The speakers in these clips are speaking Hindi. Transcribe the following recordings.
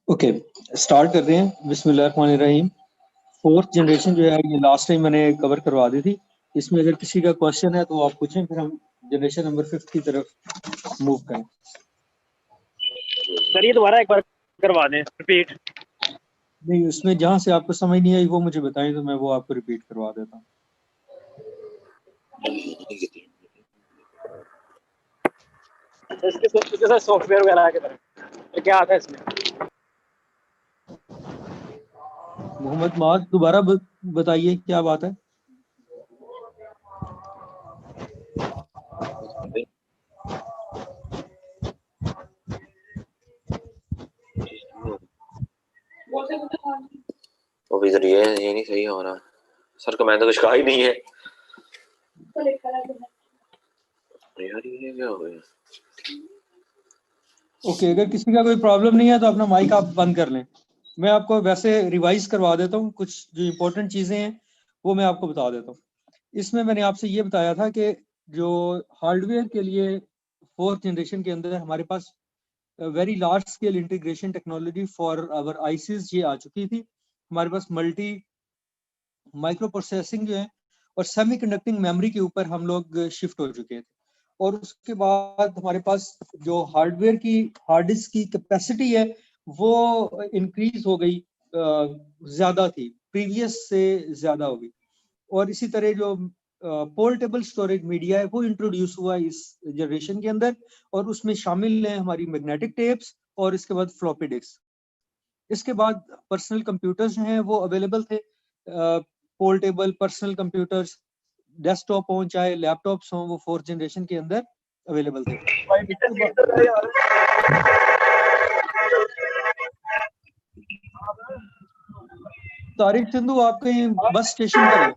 ओके, स्टार्ट कर रहे हैं। बिस्मिल्लाहिर्रहमानिर्रहीम। फोर्थ जनरेशन जो है ये लास्ट टाइम मैंने कवर करवा दी थी। इसमें अगर किसी का क्वेश्चन है तो आप पूछें, फिर हम जनरेशन नंबर 5 की तरफ मूव करें। सर ये दोबारा एक बार करवा दें, रिपीट। नहीं, उसमें जहाँ से आपको समझ नहीं आई वो मुझे बताएं तो मैं वो आपको रिपीट करवा देता हूँ। इसके साथ सॉफ्टवेयर वगैरह के तरह क्या आता है इसमें? मोहम्मद माज, दोबारा बताइए क्या बात है। वो इधर ये नहीं सही हो रहा सर को, मैंने तो कुछ कहा ही नहीं है यार, ये क्या हो गया। ओके, अगर किसी का कोई प्रॉब्लम नहीं है तो अपना माइक आप बंद कर लें। मैं आपको वैसे रिवाइज करवा देता हूँ, कुछ जो इम्पोर्टेंट चीज़ें हैं वो मैं आपको बता देता हूँ। इसमें मैंने आपसे ये बताया था कि जो हार्डवेयर के लिए फोर्थ जनरेशन के अंदर हमारे पास very large scale integration technology for our ICs ये आ चुकी थी। हमारे पास मल्टी माइक्रो प्रोसेसिंग जो है और सेमी कंडक्टिंग मेमोरी के ऊपर हम लोग शिफ्ट हो चुके थे। और उसके बाद हमारे पास जो हार्डवेयर की हार्ड डिस्क की कैपेसिटी है वो इंक्रीज हो गई, ज्यादा थी, प्रीवियस से ज्यादा हो गई। और इसी तरह जो पोर्टेबल स्टोरेज मीडिया है वो इंट्रोड्यूस हुआ इस जनरेशन के अंदर, और उसमें शामिल है हमारी मैग्नेटिक टेप्स और इसके बाद फ्लॉपी डिस्क। इसके बाद पर्सनल कंप्यूटर्स जो हैं वो अवेलेबल थे, पोर्टेबल पर्सनल कंप्यूटर्स, डेस्कटॉप हो चाहे लैपटॉप्स हों, वो फोर्थ जनरेशन के अंदर अवेलेबल थे। तारिक सिंधु, आप कहीं बस स्टेशन पर हैं?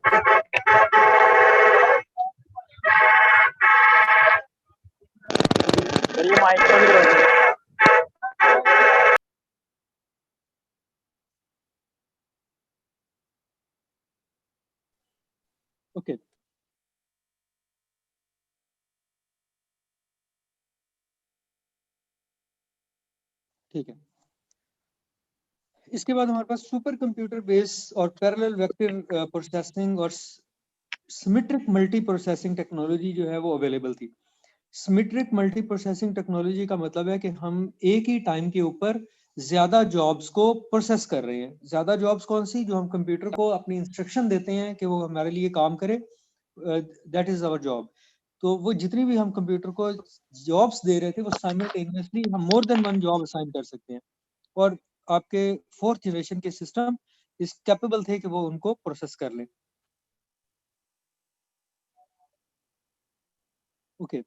ओके, ठीक है। इसके बाद हमारे पास सुपर कंप्यूटर बेस और पैरेलल वेक्टर प्रोसेसिंग और सिमेट्रिक मल्टी प्रोसेसिंग टेक्नोलॉजी जो है वो अवेलेबल थी। सिमेट्रिक मल्टी प्रोसेसिंग टेक्नोलॉजी का मतलब है कि हम एक ही टाइम के ऊपर ज्यादा जॉब्स को प्रोसेस कर रहे हैं। ज्यादा जॉब्स कौन सी? जो हम कंप्यूटर को अपनी इंस्ट्रक्शन देते हैं कि वो हमारे लिए काम करे, दैट इज आवर जॉब। तो वो जितनी भी हम कंप्यूटर को जॉब्स दे रहे थे वो साइमल्टेनियसली हम more than one job assign कर सकते हैं। और आपके फोर्थ जनरेशन के सिस्टम इस कैपेबल थे कि वो उनको प्रोसेस कर लें। ओके,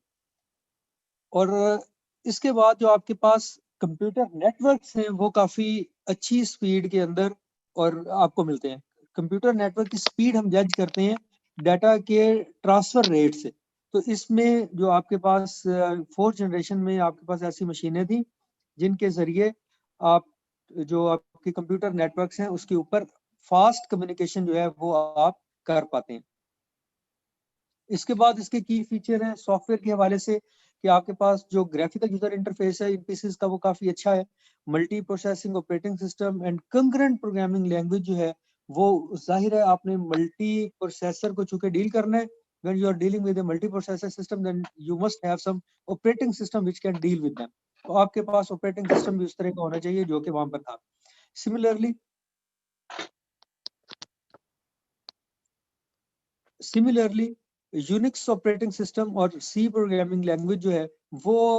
और इसके बाद जो आपके पास कंप्यूटर नेटवर्क्स हैं वो काफी अच्छी स्पीड के अंदर और आपको मिलते हैं। कंप्यूटर नेटवर्क की स्पीड हम जज करते हैं डाटा के ट्रांसफर रेट से। तो इसमें जो आपके पास फोर्थ जनरेशन में आपके पास ऐसी मशीनें थी जिनके जरिए आप जो आपके कंप्यूटर नेटवर्क्स हैं उसके ऊपर फास्ट कम्युनिकेशन जो है वो आप कर पाते हैं। इसके बाद इसके की फीचर हैं सॉफ्टवेयर के हवाले से कि आपके पास जो ग्राफिकल यूजर इंटरफेस है इन पीसीज का वो काफी अच्छा है। Multi processing operating system and concurrent programming language जो है वो जाहिर है आपने मल्टी प्रोसेसर को चूंकि डील करना है। When you are dealing with a multi processor system then you must have some operating system which can deal with them. तो आपके पास ऑपरेटिंग सिस्टम भी उस तरह का होना चाहिए जो कि वहां पर था। सिमिलरली यूनिक्स ऑपरेटिंग सिस्टम और सी प्रोग्रामिंग लैंग्वेज जो है वो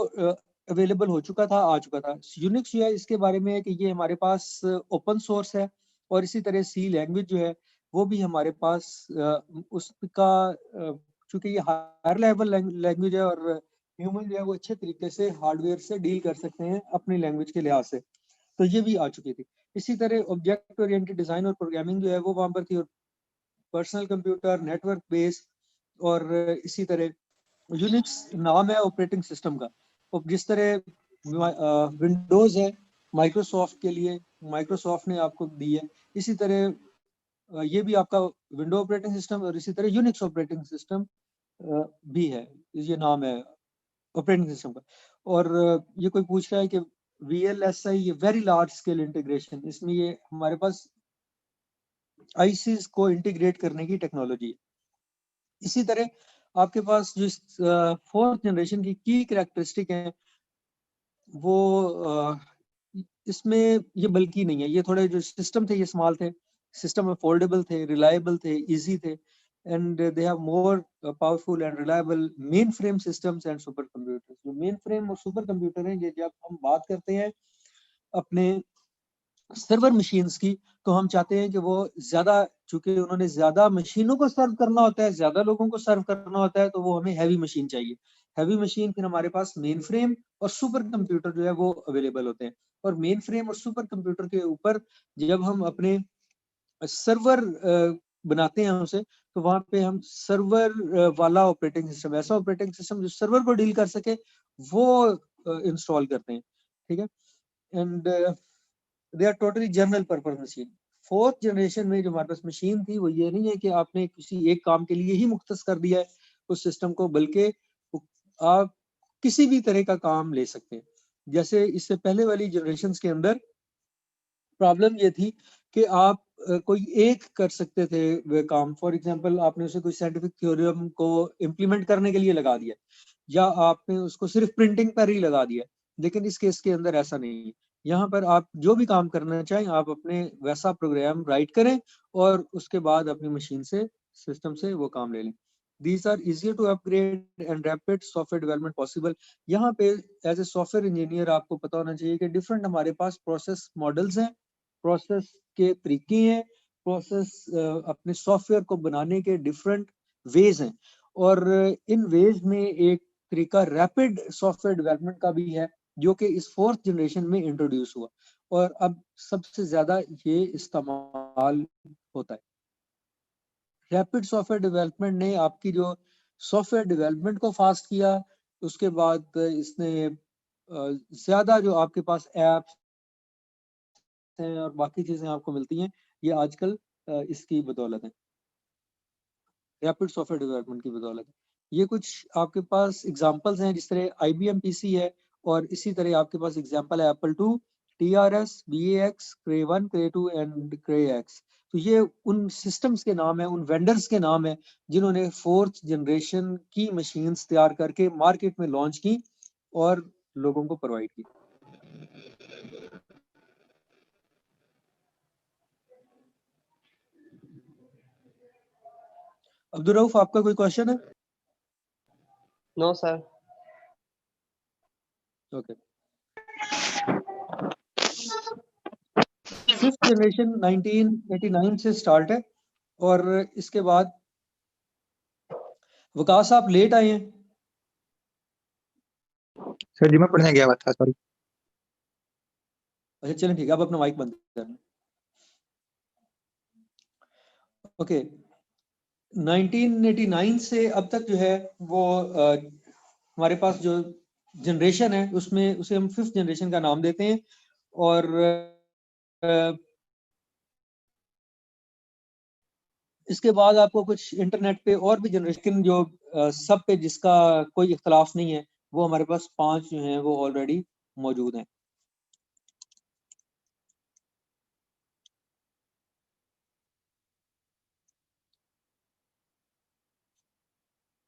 अवेलेबल हो चुका था, आ चुका था। यूनिक्स जो है इसके बारे में है कि ये हमारे पास ओपन सोर्स है, और इसी तरह सी लैंग्वेज जो है वो भी हमारे पास उसका चूंकि ये हायर लेवल लैंग्वेज है और ह्यूमन जो है वो अच्छे तरीके से हार्डवेयर से डील कर सकते हैं अपनी लैंग्वेज के लिहाज से, तो ये भी आ चुकी थी। इसी तरह ऑब्जेक्ट ओरिएंटेड डिजाइन और प्रोग्रामिंग जो है वो वहां पर थी, और पर्सनल कंप्यूटर नेटवर्क बेस और इसी तरह यूनिक्स नाम है ऑपरेटिंग सिस्टम का। और जिस तरह विंडोज है माइक्रोसॉफ्ट के लिए, माइक्रोसॉफ्ट ने आपको दी है, इसी तरह ये भी आपका विंडो ऑपरेटिंग सिस्टम, और इसी तरह यूनिक्स ऑपरेटिंग सिस्टम भी है, ये नाम है ऑपरेटिंग सिस्टम का। और ये कोई पूछ रहा है कि VLSI, ये वेरी लार्ज स्केल इंटीग्रेशन, इसमें ये हमारे पास आईसीज को इंटीग्रेट करने की टेक्नोलॉजी है। इसी तरह आपके पास जो 4th जनरेशन की कैरेक्टरिस्टिक है वो इसमें ये बल्कि नहीं है, ये थोड़े जो सिस्टम थे ये स्मॉल थे, सिस्टम अफोर्डेबल थे, रिलायबल थे, इजी थे, and they have more powerful and reliable main frame systems and super computers. जो मेन फ्रेम और सुपर कंप्यूटर हैं, ये जब हम बात करते हैं अपने सर्वर मशीन्स की, तो हम चाहते हैं कि वो ज्यादा, चूंकि उन्होंने ज्यादा मशीनों को सर्व करना होता है, ज्यादा लोगों को सर्व करना होता है, तो वो हमें हैवी मशीन चाहिए। हैवी मशीन फिर हमारे पास मेन फ्रेम और सुपर कंप्यूटर जो है वो अवेलेबल होते हैं। और मेन फ्रेम और सुपर कंप्यूटर के ऊपर जब हम अपने सर्वर बनाते हैं उसे, तो वहां पे हम सर्वर वाला ऑपरेटिंग सिस्टम, ऐसा ऑपरेटिंग सिस्टम जो सर्वर को डील कर सके, वो इंस्टॉल करते हैं। ठीक है, and they are totally general purpose machine. 4th generation में जो हमारे पास मशीन थी वो ये नहीं है कि आपने किसी एक काम के लिए ही मुख्तस कर दिया है उस सिस्टम को, बल्कि आप किसी भी तरह का काम ले सकते हैं। जैसे इससे पहले वाली जनरेशन के अंदर प्रॉब्लम ये थी कि आप कोई एक कर सकते थे वे काम। फॉर एग्जांपल, आपने उसे कोई साइंटिफिक थ्योरम को इम्प्लीमेंट करने के लिए लगा दिया, या आपने उसको सिर्फ प्रिंटिंग पर ही लगा दिया, लेकिन इस केस के अंदर ऐसा नहीं है। यहाँ पर आप जो भी काम करना चाहें, आप अपने वैसा प्रोग्राम राइट करें और उसके बाद अपनी मशीन से, सिस्टम से वो काम ले लें। These are easier to upgrade and rapid software development possible। यहाँ पे एज ए सॉफ्टवेयर इंजीनियर आपको पता होना चाहिए कि डिफरेंट हमारे पास प्रोसेस मॉडल्स हैं, प्रोसेस के तरीके हैं, प्रोसेस अपने सॉफ्टवेयर को बनाने के डिफरेंट वेज हैं, और इन वेज में एक तरीका रैपिड सॉफ्टवेयर डेवलपमेंट का भी है, जो कि इस 4th जनरेशन में इंट्रोड्यूस हुआ और अब सबसे ज्यादा ये इस्तेमाल होता है। रैपिड सॉफ्टवेयर डेवलपमेंट ने आपकी जो सॉफ्टवेयर डेवलपमेंट को फास्ट किया, उसके बाद इसने ज्यादा जो आपके पास ऐप्स हैं और बाकी चीजें आपको मिलती हैं, ये आजकल इसकी बदौलत है, रैपिड सॉफ्टवेयर डेवलपमेंट की बदौलत है। ये कुछ आपके पास एग्जांपल्स हैं, जिस तरह IBM PC है, और इसी तरह आपके पास एग्जांपल है Apple II, TRS, BAX, Cray 1, Cray 2 and Cray X। तो ये उन सिस्टम्स के नाम है, उन वेंडर्स के नाम है जिन्होंने 4th जनरेशन की मशीन्स तैयार करके मार्केट में लॉन्च की और लोगों को प्रोवाइड की। अब्दुल रऊफ, आपका कोई क्वेश्चन है? No sir. Okay. 5th generation 1989 से स्टार्ट है, और इसके बाद विकास आप लेट आए हैं। सर जी मैं पढ़ने गया हुआ था, सॉरी। अच्छा चलें, ठीक है, आप अपना माइक बंद कर लें। ओके, 1989 से अब तक जो है वो हमारे पास जो जनरेशन है उसमें उसे हम 5th जनरेशन का नाम देते हैं। और इसके बाद आपको कुछ इंटरनेट पे और भी जनरेशन जो सब पे जिसका कोई इख्तलाफ नहीं है, वो हमारे पास 5 जो हैं वो ऑलरेडी मौजूद हैं।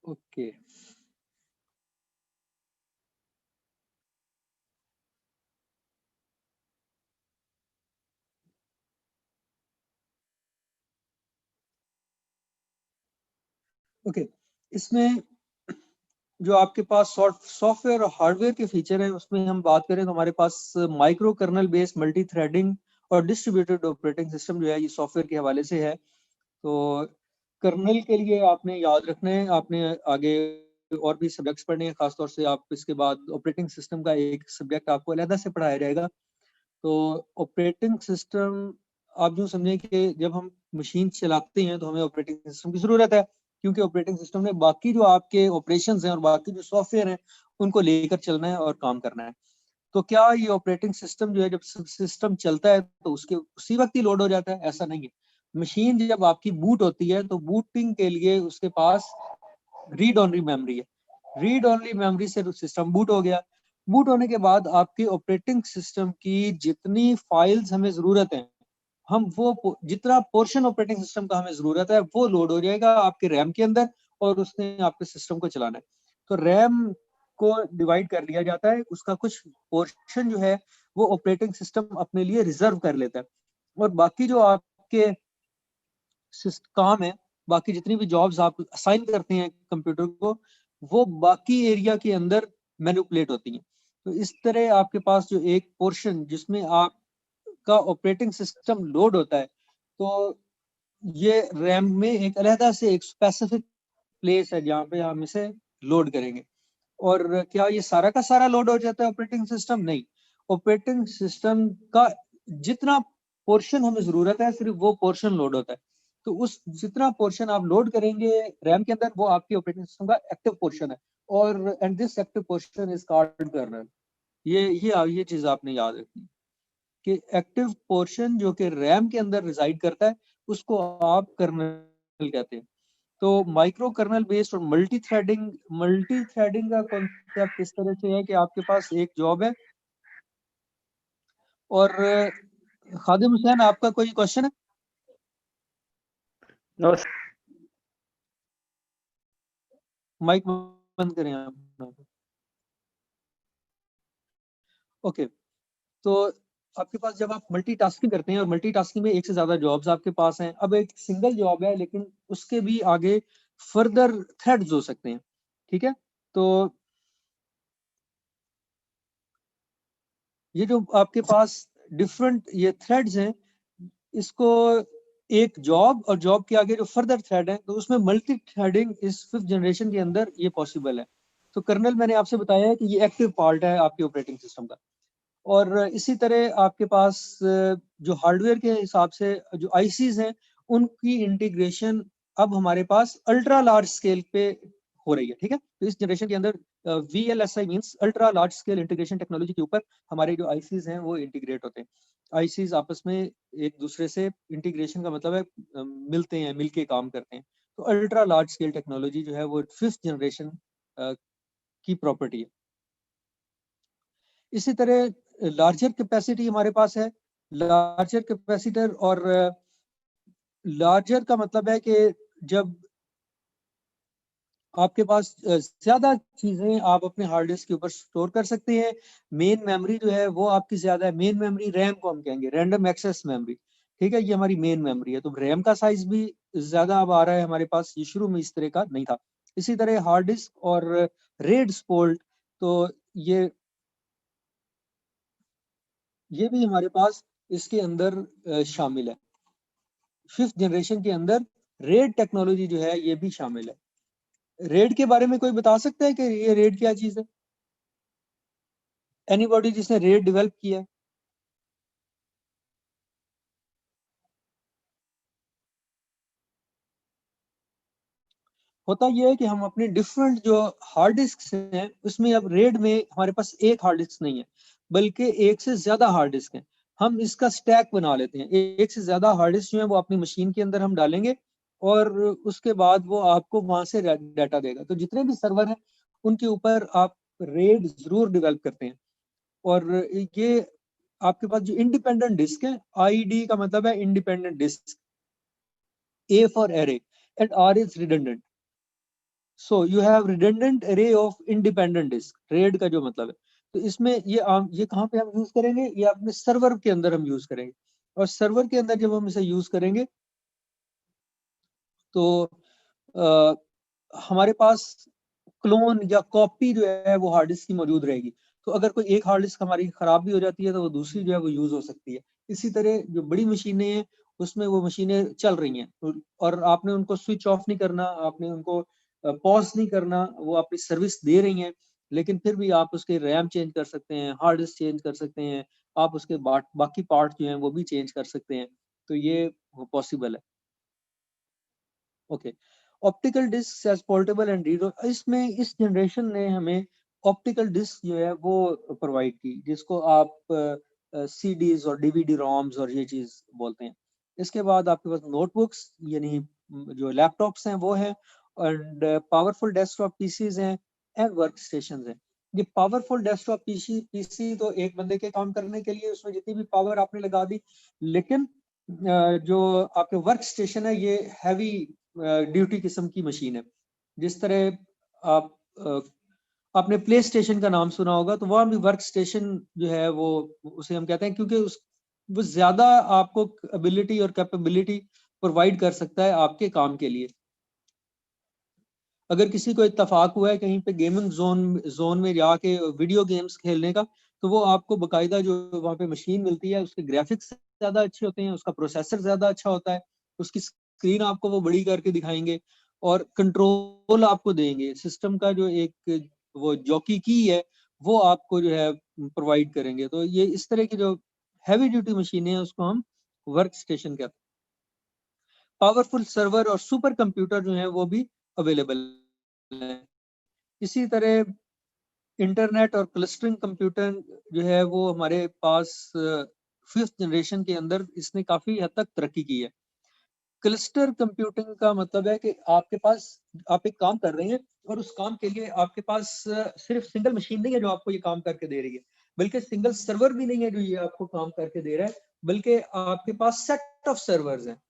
ओके, ओके, इसमें जो आपके पास सॉफ्टवेयर और हार्डवेयर के फीचर हैं उसमें हम बात करें तो हमारे पास micro kernel based multi threading और डिस्ट्रीब्यूटेड ऑपरेटिंग सिस्टम जो है ये सॉफ्टवेयर के हवाले से है। तो कर्नल के लिए आपने याद रखना है, आपने आगे और भी सब्जेक्ट्स पढ़ने हैं, खासतौर से आप इसके बाद ऑपरेटिंग सिस्टम का एक सब्जेक्ट आपको अलग से पढ़ाया जाएगा। तो ऑपरेटिंग सिस्टम आप यूँ समझें कि जब हम मशीन चलाते हैं तो हमें ऑपरेटिंग सिस्टम की ज़रूरत है, क्योंकि ऑपरेटिंग सिस्टम ने बाकी जो आपके ऑपरेशंस हैं और बाकी जो सॉफ्टवेयर हैं उनको लेकर चलना है और काम करना है। तो क्या ये ऑपरेटिंग सिस्टम जो है, जब सिस्टम चलता है तो उसके उसी वक्त ही लोड हो जाता है? ऐसा नहीं है। मशीन जब आपकी बूट होती है तो बूटिंग के लिए उसके पास रीड ओनली मेमोरी है। रीड ओनली मेमोरी से सिस्टम बूट हो गया। बूट होने के बाद आपके ऑपरेटिंग सिस्टम की जितनी फाइल्स हमें जरूरत है, हम वो जितना पोर्शन ऑपरेटिंग सिस्टम का हमें जरूरत है वो लोड हो जाएगा आपके रैम के अंदर और उसने आपके सिस्टम को चलाना है। तो रैम को डिवाइड कर लिया जाता है, उसका कुछ पोर्शन जो है वो ऑपरेटिंग सिस्टम अपने लिए रिजर्व कर लेता है, और बाकी जो आपके काम है, बाकी जितनी भी जॉब्स आप असाइन करते हैं कंप्यूटर को, वो बाकी एरिया के अंदर मैनिपुलेट होती हैं। तो इस तरह आपके पास जो एक पोर्शन जिसमें आपका ऑपरेटिंग सिस्टम लोड होता है, तो ये रैम में एक अलहदा से एक स्पेसिफिक प्लेस है जहाँ पे हम इसे लोड करेंगे। और क्या ये सारा का सारा लोड हो जाता है ऑपरेटिंग सिस्टम? नहीं। ऑपरेटिंग सिस्टम का जितना पोर्शन हमें जरूरत है सिर्फ वो पोर्शन लोड होता है। तो उस जितना पोर्शन आप लोड करेंगे रैम के अंदर वो आपकी ऑपरेटिंग सिस्टम का एक्टिव पोर्शन है, और and this active portion is called kernel. ये चीज आपने याद रखनी कि एक्टिव पोर्शन जो कि रैम के अंदर रिजाइड करता है उसको आप कर्नल कहते हैं। तो माइक्रो कर्नल बेस्ड और मल्टी थ्रेडिंग का कॉन्सेप्ट इस तरह से है कि आपके पास एक जॉब है। और खादिम हुसैन, आपका कोई क्वेश्चन है? नो माइक बंद करें आप। ओके, तो आपके पास जब आप मल्टीटास्किंग करते हैं और मल्टीटास्किंग में एक से ज्यादा जॉब्स आपके पास हैं, अब एक सिंगल जॉब है लेकिन उसके भी आगे फर्दर थ्रेड्स हो सकते हैं, ठीक है? तो ये जो आपके पास डिफरेंट ये थ्रेड्स हैं, इसको एक जॉब और जॉब के आगे जो फर्दर थ्रेड है, तो उसमें मल्टी थ्रेडिंग इस 5th जनरेशन के अंदर ये पॉसिबल है। तो कर्नल मैंने आपसे बताया है कि ये एक्टिव पार्ट है आपके ऑपरेटिंग सिस्टम का। और इसी तरह आपके पास जो हार्डवेयर के हिसाब से जो आईसीज हैं उनकी इंटीग्रेशन अब हमारे पास अल्ट्रा लार्ज स्केल पे हो रही है, ठीक है? तो इस जनरेशन के अंदर VLSI means ultra large scale integration technology के ऊपर हमारे जो आईसीज हैं वो इंटीग्रेट होते हैं। आईसीज आपस में एक दूसरे से इंटीग्रेशन का मतलब है मिलते हैं, मिलके काम करते हैं। तो अल्ट्रा लार्ज स्केल टेक्नोलॉजी जो है वो 5th जनरेशन की प्रॉपर्टी है। इसी तरह लार्जर कैपेसिटी हमारे पास है। लार्जर कैपेसिटर और लार्जर का मतलब है कि जब आपके पास ज्यादा चीजें आप अपने हार्ड डिस्क के ऊपर स्टोर कर सकते हैं। मेन मेमोरी जो है वो आपकी ज्यादा है। मेन मेमोरी रैम को हम कहेंगे रैंडम एक्सेस मेमोरी, ठीक है? ये हमारी मेन मेमोरी है। तो रैम का साइज भी ज्यादा अब आ रहा है हमारे पास, ये शुरू में इस तरह का नहीं था। इसी तरह हार्ड डिस्क और रेड स्पोल्ट, तो ये भी हमारे पास इसके अंदर शामिल है। 5th जनरेशन के अंदर रेड टेक्नोलॉजी जो है ये भी शामिल है। रेड के बारे में कोई बता सकता है कि ये रेड क्या चीज है? एनीबॉडी जिसने रेड डेवलप किया है? होता यह है कि हम अपने डिफरेंट जो हार्ड डिस्क हैं उसमें अब रेड में हमारे पास एक हार्ड डिस्क नहीं है बल्कि एक से ज्यादा हार्ड डिस्क हैं। हम इसका स्टैक बना लेते हैं। एक से ज्यादा हार्ड डिस्क जो है वो अपनी मशीन के अंदर हम डालेंगे और उसके बाद वो आपको वहां से डाटा देगा। तो जितने भी सर्वर हैं उनके ऊपर आप रेड जरूर डेवलप करते हैं। और ये आपके पास जो इंडिपेंडेंट डिस्क है, आईडी का मतलब है independent disk, a for array and R is redundant. So you have redundant array of independent disk, RAID का जो मतलब है। तो इसमें ये कहाँ पे हम यूज करेंगे? ये अपने सर्वर के अंदर हम यूज करेंगे। और सर्वर के अंदर जब हम इसे यूज करेंगे तो आ, हमारे पास क्लोन या कॉपी जो है वो हार्ड डिस्क की मौजूद रहेगी। तो अगर कोई एक हार्ड डिस्क हमारी खराब भी हो जाती है तो वो दूसरी जो है वो यूज हो सकती है। इसी तरह जो बड़ी मशीनें हैं उसमें वो मशीनें चल रही हैं और आपने उनको स्विच ऑफ नहीं करना, आपने उनको पॉज नहीं करना, वो अपनी सर्विस दे रही हैं। लेकिन फिर भी आप उसके रैम चेंज कर सकते हैं, हार्ड डिस्क चेंज कर सकते हैं, आप उसके बाकी पार्ट जो हैं वो भी चेंज कर सकते हैं। तो ये पॉसिबल है। Okay, optical disk as portable and read, इसमें इस जनरेशन ने हमें ऑप्टिकल डिस्क जो है वो प्रोवाइड की, जिसको आप CDs और DVD रोम्स और ये चीज बोलते हैं। इसके बाद आपके पास नोटबुक्स यानी जो लैपटॉप्स हैं वो है, एंड पावरफुल डेस्कटॉप पीसीज हैं एंड वर्क स्टेशन हैं। ये पावरफुल डेस्कटॉप पीसी तो एक बंदे के काम करने के लिए उसमें जितनी भी पावर आपने लगा दी, लेकिन जो आपके वर्क स्टेशन है ये हैवी ड्यूटी किस्म की मशीन है। जिस तरह आपने प्ले स्टेशन का नाम सुना होगा, तो वहाँ भी वर्क स्टेशन जो है वो उसे हम कहते हैं, क्योंकि वो ज्यादा आपको एबिलिटी और कैपेबिलिटी प्रोवाइड कर सकता है आपके काम के लिए। अगर किसी को इत्तेफाक हुआ है कहीं पे गेमिंग जोन में जाके वीडियो गेम्स खेलने का, तो वो आपको बकायदा जो वहाँ पे मशीन मिलती है उसके ग्राफिक्स ज्यादा अच्छे होते हैं, उसका प्रोसेसर ज्यादा अच्छा होता है, उसकी स्क्रीन आपको वो बड़ी करके दिखाएंगे और कंट्रोल आपको देंगे। सिस्टम का जो एक वो जॉकी की है वो आपको जो है प्रोवाइड करेंगे। तो ये इस तरह की जो हैवी ड्यूटी मशीनें हैं उसको हम वर्क स्टेशन कहते हैं। पावरफुल सर्वर और सुपर कंप्यूटर जो है वो भी अवेलेबल है। इसी तरह इंटरनेट और क्लस्टरिंग कंप्यूटर जो है वो हमारे पास 5th जनरेशन के अंदर इसने काफी हद तक तरक्की की है। क्लस्टर कंप्यूटिंग का मतलब है कि आपके पास आप एक काम कर रहे हैं और उस काम के लिए आपके पास सिर्फ सिंगल मशीन नहीं है जो आपको ये काम करके दे रही है, बल्कि सिंगल सर्वर भी नहीं है जो ये आपको काम करके दे रहा है, बल्कि आपके पास सेट ऑफ सर्वर्स हैं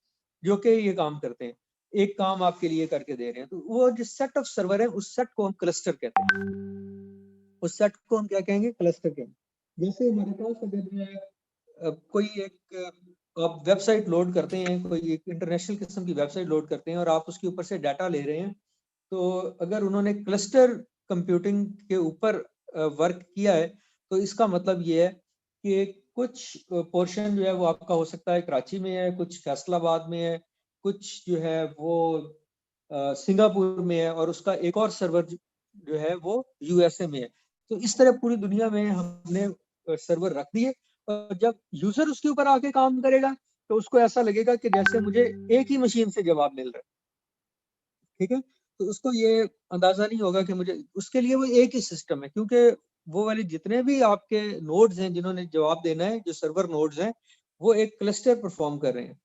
जो कि ये काम करते हैं, एक काम आपके लिए करके दे रहे हैं। तो वो जो सेट ऑफ सर्वर है उस सेट को हम क्लस्टर कहते हैं। उस सेट को हम क्या कहेंगे? क्लस्टर कहेंगे। जैसे हमारे पास अगर जो है कोई एक आप वेबसाइट लोड करते हैं, कोई एक इंटरनेशनल किस्म की वेबसाइट लोड करते हैं और आप उसके ऊपर से डाटा ले रहे हैं, तो अगर उन्होंने क्लस्टर कंप्यूटिंग के ऊपर वर्क किया है तो इसका मतलब ये है कि कुछ पोर्शन जो है वो आपका हो सकता है कराची में है, कुछ फैसलाबाद में है, कुछ जो है वो सिंगापुर में है और उसका एक और सर्वर जो है वो USA में है। तो इस तरह पूरी दुनिया में हमने सर्वर रख दिए और जब यूजर उसके ऊपर आके काम करेगा तो उसको ऐसा लगेगा कि जैसे मुझे एक ही मशीन से जवाब मिल रहा है। ठीक है, तो उसको ये अंदाजा नहीं होगा कि मुझे, उसके लिए वो एक ही सिस्टम है, क्योंकि वो वाले जितने भी आपके नोड्स हैं जिन्होंने जवाब देना है, जो सर्वर नोड्स हैं, वो एक क्लस्टर परफॉर्म कर रहे हैं।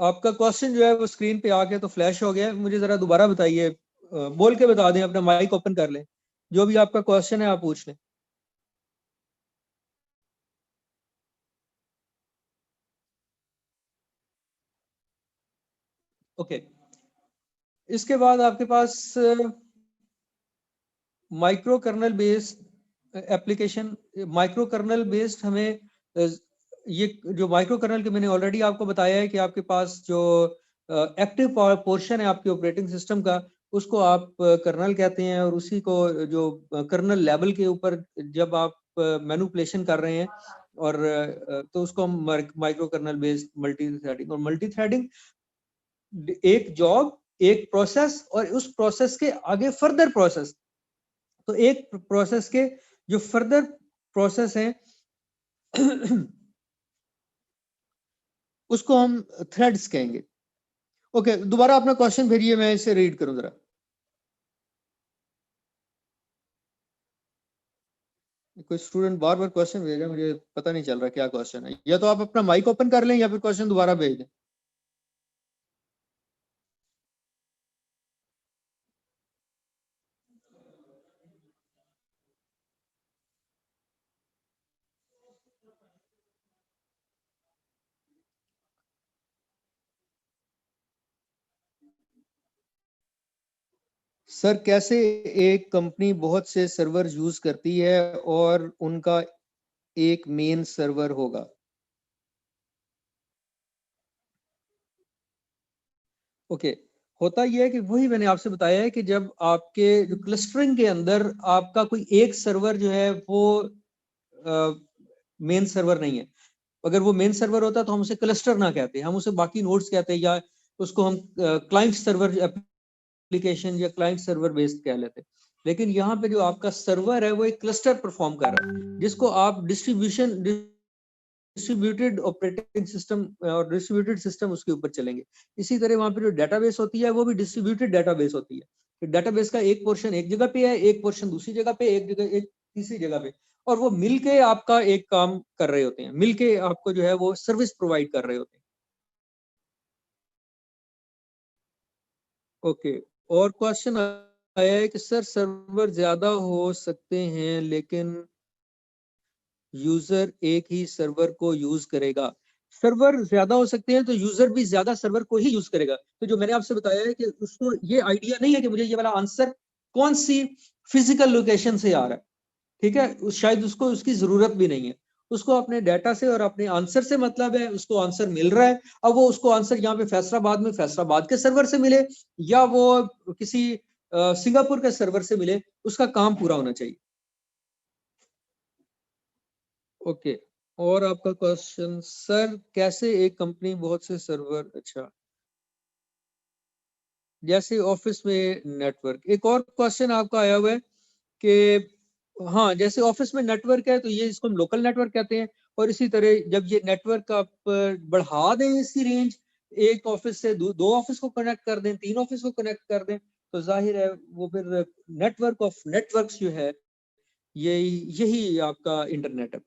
आपका क्वेश्चन जो है वो स्क्रीन पे आके तो फ्लैश हो गया है, मुझे जरा दोबारा बताइए, बोल के बता दें, अपना माइक ओपन कर लें, जो भी आपका क्वेश्चन है आप पूछ लें। ओके, इसके बाद आपके पास micro kernel based application, micro kernel based हमें ये जो माइक्रो कर्नल के मैंने ऑलरेडी आपको बताया है कि आपके पास जो एक्टिव पोर्शन है आपके ऑपरेटिंग सिस्टम का उसको आप कर्नल कहते हैं, और उसी को जो कर्नल लेवल के ऊपर जब आप मैनिपुलेशन कर रहे हैं और तो उसको हम micro kernel based multi threading, और मल्टी थ्रेडिंग एक जॉब, एक प्रोसेस और उस प्रोसेस के आगे फर्दर प्रोसेस, तो एक प्रोसेस के जो फर्दर प्रोसेस है उसको हम थ्रेड्स कहेंगे। ओके, दोबारा अपना क्वेश्चन भेजिए, मैं इसे रीड करूं जरा। कोई स्टूडेंट बार बार क्वेश्चन भेज रहा है, मुझे पता नहीं चल रहा क्या क्वेश्चन है। या तो आप अपना माइक ओपन कर लें या फिर क्वेश्चन दोबारा भेज दें। सर, कैसे एक कंपनी बहुत से सर्वर यूज करती है और उनका एक मेन सर्वर होगा? ओके, होता यह है कि वही मैंने आपसे बताया है कि जब आपके जो क्लस्टरिंग के अंदर आपका कोई एक सर्वर जो है वो मेन सर्वर नहीं है। अगर वो मेन सर्वर होता तो हम उसे क्लस्टर ना कहते, हम उसे बाकी नोड्स कहते, या उसको हम क्लाइंट सर्वर एप्लीकेशन या क्लाइंट सर्वर बेस्ड कह लेते। लेकिन यहाँ पे जो आपका सर्वर है वो एक क्लस्टर परफॉर्म कर रहा है, जिसको आप डिस्ट्रीब्यूशन डिस्ट्रीब्यूटेड ऑपरेटिंग सिस्टम और डिस्ट्रीब्यूटेड सिस्टम उसके ऊपर चलेंगे। इसी तरह वहाँ पे जो डेटाबेस होती है वो भी डिस्ट्रीब्यूटेड डेटाबेस होती है। तो डेटाबेस का एक पोर्शन एक जगह पे है, एक पोर्शन दूसरी जगह पे, एक तीसरी जगह पे, और वो मिलके आपका एक काम कर रहे होते हैं, मिलके आपको जो है वो सर्विस प्रोवाइड कर रहे होते हैं। ओके, और क्वेश्चन आया है कि सर सर्वर ज्यादा हो सकते हैं लेकिन यूजर एक ही सर्वर को यूज करेगा। सर्वर ज्यादा हो सकते हैं तो यूजर भी ज्यादा सर्वर को ही यूज करेगा। तो जो मैंने आपसे बताया है कि उसको ये आइडिया नहीं है कि मुझे ये वाला आंसर कौन सी फिजिकल लोकेशन से आ रहा है, ठीक है, शायद उसको उसकी जरूरत भी नहीं है, उसको अपने डाटा से और अपने आंसर से मतलब है, उसको आंसर मिल रहा है। अब वो उसको आंसर यहाँ पे फैसलाबाद में फैसलाबाद के सर्वर से मिले या वो किसी सिंगापुर के सर्वर से मिले, उसका काम पूरा होना चाहिए। ओके, और आपका क्वेश्चन, सर कैसे एक कंपनी बहुत से सर्वर, अच्छा, जैसे ऑफिस में नेटवर्क। एक और क्वेश्चन आपका आया हुआ है कि हाँ, जैसे ऑफिस में नेटवर्क है तो ये इसको हम लोकल नेटवर्क कहते हैं, और इसी तरह जब ये नेटवर्क आप बढ़ा दें इसकी रेंज, एक ऑफिस से दो ऑफिस को कनेक्ट कर दें, 3 ऑफिस को कनेक्ट कर दें, तो जाहिर है वो फिर नेटवर्क ऑफ नेटवर्क्स जो है यही आपका इंटरनेट है।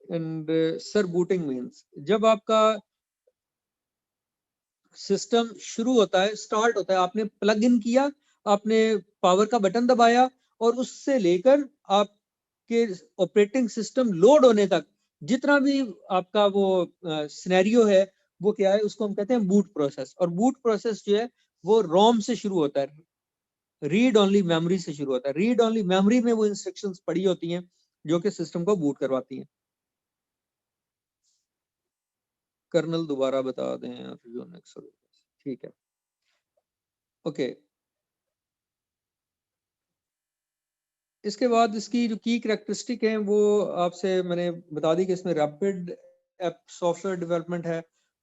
एंड सर बूटिंग मीन्स जब आपका सिस्टम शुरू होता है, स्टार्ट होता है, आपने प्लग इन किया, आपने पावर का बटन दबाया, और उससे लेकर आपके ऑपरेटिंग सिस्टम लोड होने तक जितना भी आपका वो सिनेरियो है वो क्या है, उसको हम कहते हैं बूट प्रोसेस। और बूट प्रोसेस जो है वो रोम से शुरू होता है, रीड ओनली मेमोरी से शुरू होता है। रीड ओनली मेमोरी में वो इंस्ट्रक्शंस पड़ी होती हैं जो कि सिस्टम को बूट करवाती हैं। कर्नल दोबारा बता दें यूनिक्स, ठीक है। ओके, इसके बाद इसकी जो की करैक्टरिस्टिक है वो आपसे मैंने बता दी कि इसमें रैपिड ऐप सॉफ्टवेयर डेवलपमेंट है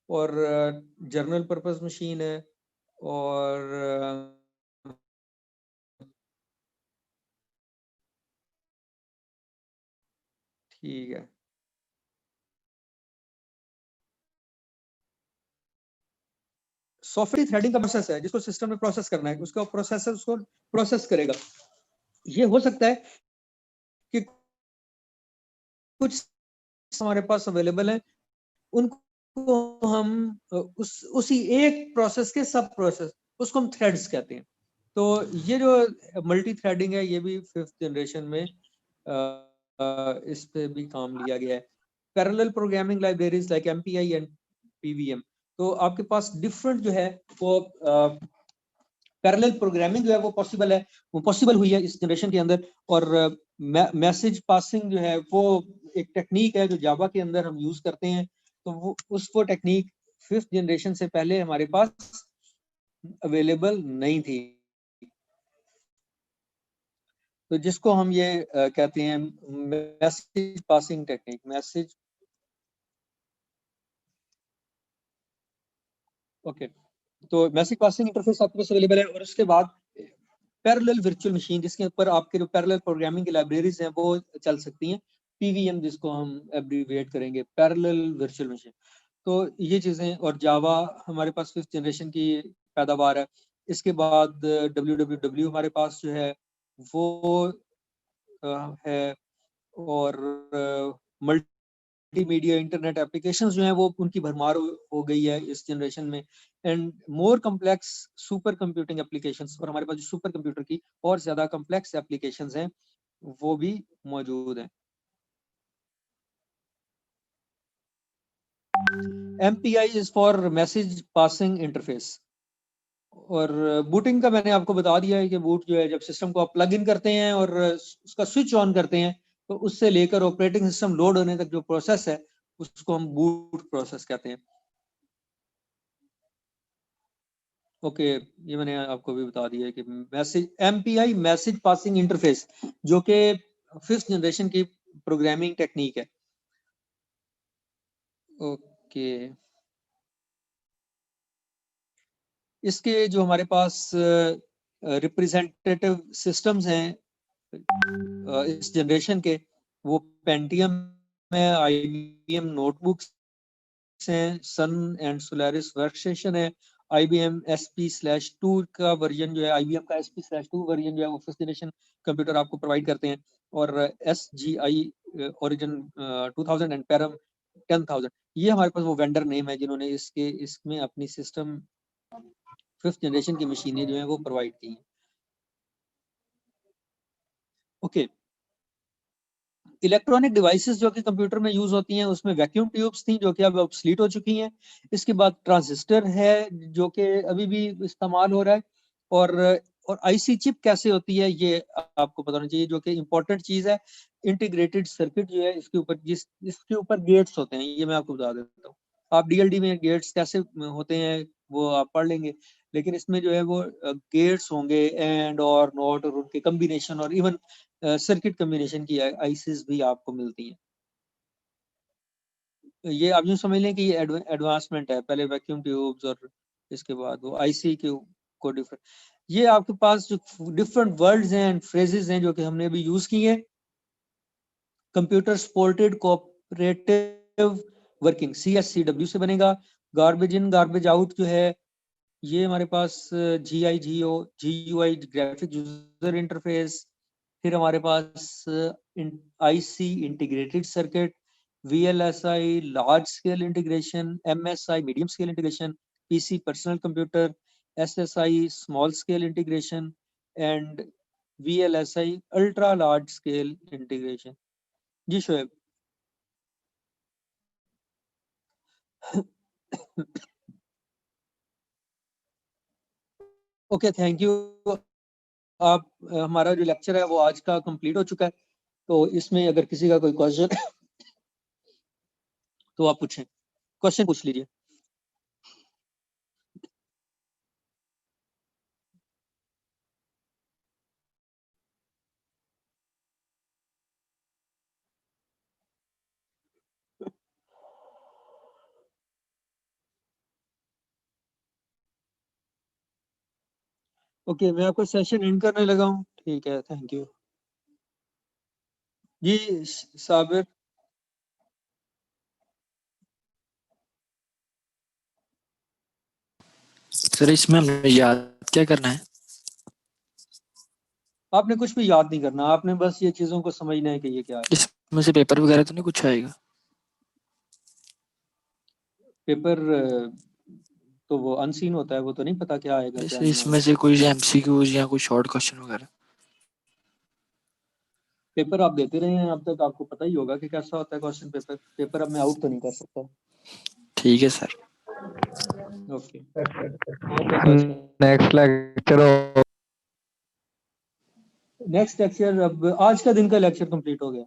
और जनरल पर्पस मशीन है, और ठीक है, सॉफ्टवेयर थ्रेडिंग का प्रोसेस है जिसको सिस्टम में प्रोसेस करना है, उसका प्रोसेसर उसको प्रोसेस करेगा। ये हो सकता है कि कुछ हमारे पास अवेलेबल है, उनको हम उसी एक प्रोसेस के सब प्रोसेस, उसको हम थ्रेड्स कहते हैं। तो ये जो मल्टी थ्रेडिंग है ये भी 5th जनरेशन में इस पे भी काम लिया गया है। Parallel programming libraries like MPI and PVM, तो आपके पास डिफरेंट जो है वो पैरेलल प्रोग्रामिंग जो है वो पॉसिबल हुई है इस जनरेशन के अंदर। और मैसेज पासिंग जो है वो एक टेक्निक है जो जावा के अंदर हम यूज करते हैं, तो वो टेक्निक 5th जनरेशन से पहले हमारे पास अवेलेबल नहीं थी। तो जिसको हम ये कहते हैं message passing technique, message, okay. तो मैसेज पासिंग इंटरफेस आपके पास अवेलेबल है, और उसके बाद पैरेलल वर्चुअल मशीन जिसके ऊपर आपके जो पैरेलल प्रोग्रामिंग की लाइब्रेरीज हैं वो चल सकती हैं, PVM जिसको हम एब्रीविएट करेंगे, पैरेलल वर्चुअल मशीन। तो ये चीजें, और जावा हमारे पास 5th जनरेशन की पैदावार है। इसके बाद WWW हमारे पास जो है वो है, और मल्टीमीडिया इंटरनेट एप्लीकेशंस जो हैं वो उनकी भरमार हो गई है इस जनरेशन में। And more complex super computing applications, और हमारे पास जो सुपर कंप्यूटर की और ज्यादा कम्प्लेक्स एप्लीकेशंस हैं वो भी मौजूद हैं। MPI is for message passing interface. और बूटिंग का मैंने आपको बता दिया है कि बूट जो है जब सिस्टम को आप प्लग इन करते हैं और उसका स्विच ऑन करते हैं, तो उससे लेकर ऑपरेटिंग सिस्टम लोड होने तक जो प्रोसेस है उसको हम बूट प्रोसेस कहते हैं। ओके, ये मैंने आपको भी बता दिया है कि message MPI message passing interface जो कि 5th जनरेशन की प्रोग्रामिंग टेक्निक है। ओके, इसके जो हमारे पास रिप्रेजेंटेटिव सिस्टम्स हैं इस जनरेशन के, वो पेंटियम है, IBM नोटबुक्स हैं, सन एंड सोलारिस वर्क स्टेशन है, IBM SP/2 का वर्जन जो है, IBM का SP/2 वर्जन जो है वो फर्स्ट जनरेशन कंप्यूटर आपको प्रोवाइड करते हैं, और SGI ओरिजिन 2000 एंड पैरम 10,000, ये हमारे पास वो वेंडर नेम है जिन्होंने इसमें अपनी सिस्टम फिफ्थ जनरेशन की मशीनें जो है वो प्रोवाइड की हैं। ओके, इलेक्ट्रॉनिक डिवाइसेस जो कि कंप्यूटर में यूज होती हैं, उसमें वैक्यूम ट्यूब्स थी जो कि अब ऑब्सलीट हो चुकी हैं। इसके बाद ट्रांजिस्टर है जो कि अभी भी इस्तेमाल हो रहा है, और आईसी चिप कैसे होती है ये आपको पता होना चाहिए, जो कि इम्पोर्टेंट चीज है। इंटीग्रेटेड सर्किट जो है, इसके ऊपर गेट्स होते हैं, ये मैं आपको बता देता हूँ। आप डीएलडी में गेट्स कैसे होते हैं वो आप पढ़ लेंगे, लेकिन इसमें जो है वो गेट्स होंगे, एंड और नॉट, और उनके कम्बिनेशन, और इवन सर्किट कम्बिनेशन की आईसीज भी आपको मिलती हैं। ये आप यूँ समझ लें कि ये एडवांसमेंट है, पहले वैक्यूम ट्यूब्स और इसके बाद वो आईसी के को डिफरेंट। ये आपके पास जो डिफरेंट वर्ड्स हैं एंड फ्रेजेस हैं जो कि हमने अभी यूज किए। Computer supported cooperative working, CSCW से बनेगा। गार्बेज इन गार्बेज आउट जो है, ये हमारे पास GUI ग्राफिक यूजर इंटरफेस। फिर हमारे पास IC integrated circuit, VLSI large scale integration, MSI medium scale integration, PC personal computer, SSI small scale integration, and VLSI ultra large scale integration. जी शोएब। Okay, thank you. आप हमारा जो लेक्चर है वो आज का कंप्लीट हो चुका है, तो इसमें अगर किसी का कोई क्वेश्चन तो आप पूछें, क्वेश्चन पूछ लीजिए। ओके, मैं आपका सेशन एंड करने लगा हूँ। ठीक है, थैंक यू जी। साबिर, सर इसमें हमें याद क्या करना है? आपने कुछ भी याद नहीं करना, आपने बस ये चीजों को समझना है कि ये क्या है। इसमें से पेपर वगैरह तो नहीं कुछ आएगा? पेपर तो वो अनसीन होता है, वो तो नहीं पता क्या आएगा क्या जैसे नहीं इसमें आएगा। से कोई MCQs या कोई शॉर्ट क्वेश्चन वगैरह? पेपर आप देते रहे हैं अब तक, आपको पता ही होगा कि कैसा होता है क्वेश्चन पेपर। पेपर अब मैं आउट तो नहीं कर सकता। ठीक है sir. Okay, next lecture next lecture, अब आज का दिन का लेक्चर कंप्लीट हो गया।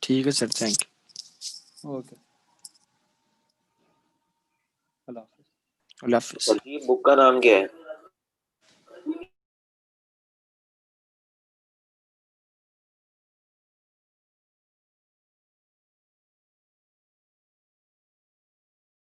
ठीक है सर, थैंक यू। ओके, अल्लाह हाफिज़। अल्लाह हाफिज़। सर जी बुक का नाम क्या है?